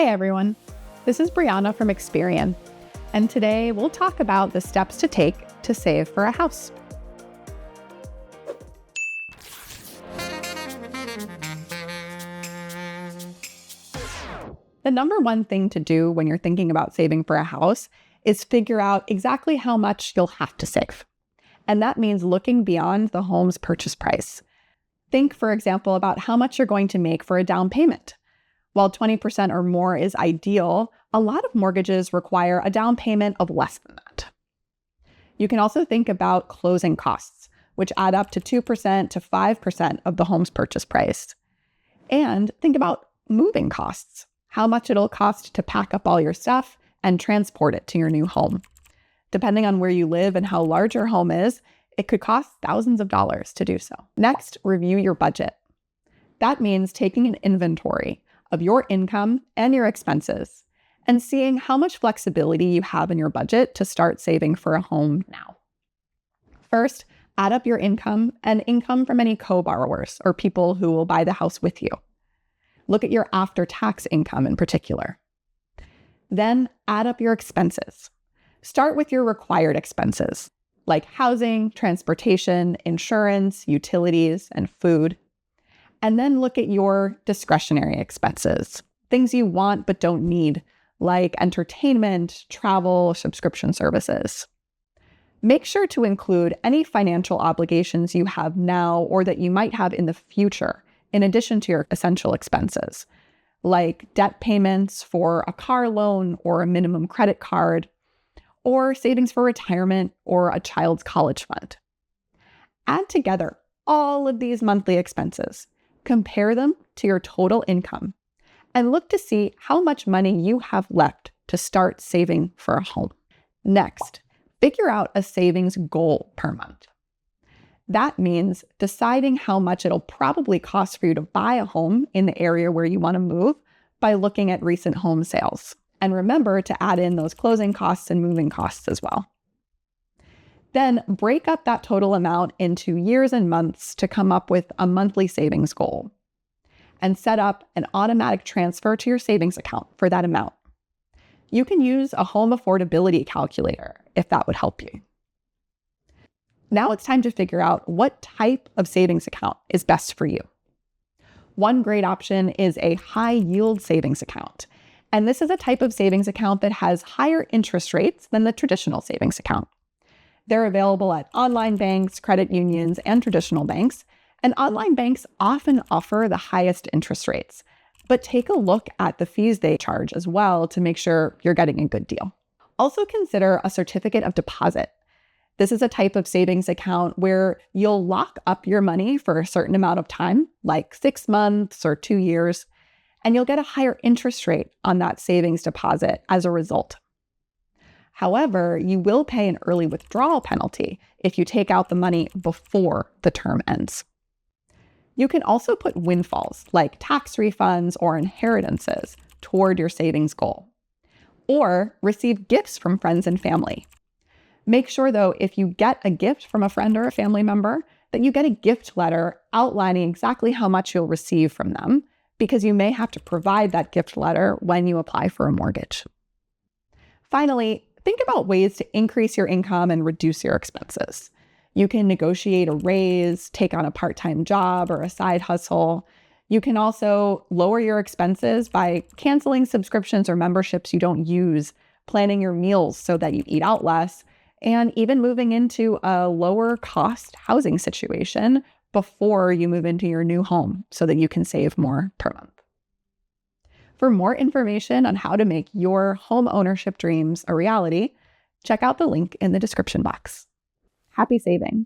Hey everyone, this is Brianna from Experian, and today we'll talk about the steps to take to save for a house. The number one thing to do when you're thinking about saving for a house is figure out exactly how much you'll have to save. And that means looking beyond the home's purchase price. Think, for example, about how much you're going to make for a down payment. While 20% or more is ideal, a lot of mortgages require a down payment of less than that. You can also think about closing costs, which add up to 2% to 5% of the home's purchase price. And think about moving costs, how much it'll cost to pack up all your stuff and transport it to your new home. Depending on where you live and how large your home is, it could cost thousands of dollars to do so. Next, review your budget. That means taking an inventory of your income and your expenses and seeing how much flexibility you have in your budget to start saving for a home now. First, add up your income and income from any co-borrowers or people who will buy the house with you. Look at your after-tax income in particular. Then add up your expenses. Start with your required expenses, like housing, transportation, insurance, utilities, and food. And then look at your discretionary expenses, things you want but don't need, like entertainment, travel, subscription services. Make sure to include any financial obligations you have now or that you might have in the future, in addition to your essential expenses, like debt payments for a car loan or a minimum credit card, or savings for retirement or a child's college fund. Add together all of these monthly expenses. Compare them to your total income and look to see how much money you have left to start saving for a home. Next, figure out a savings goal per month. That means deciding how much it'll probably cost for you to buy a home in the area where you want to move by looking at recent home sales. And remember to add in those closing costs and moving costs as well. Then break up that total amount into years and months to come up with a monthly savings goal. And set up an automatic transfer to your savings account for that amount. You can use a home affordability calculator if that would help you. Now it's time to figure out what type of savings account is best for you. One great option is a high yield savings account. And this is a type of savings account that has higher interest rates than the traditional savings account. They're available at online banks, credit unions, and traditional banks. And online banks often offer the highest interest rates. But take a look at the fees they charge as well to make sure you're getting a good deal. Also consider a certificate of deposit. This is a type of savings account where you'll lock up your money for a certain amount of time, like 6 months or 2 years, and you'll get a higher interest rate on that savings deposit as a result. However, you will pay an early withdrawal penalty if you take out the money before the term ends. You can also put windfalls like tax refunds or inheritances toward your savings goal, or receive gifts from friends and family. Make sure, though, if you get a gift from a friend or a family member, that you get a gift letter outlining exactly how much you'll receive from them, because you may have to provide that gift letter when you apply for a mortgage. Finally, think about ways to increase your income and reduce your expenses. You can negotiate a raise, take on a part-time job or a side hustle. You can also lower your expenses by canceling subscriptions or memberships you don't use, planning your meals so that you eat out less, and even moving into a lower cost housing situation before you move into your new home so that you can save more per month. For more information on how to make your home ownership dreams a reality, check out the link in the description box. Happy saving!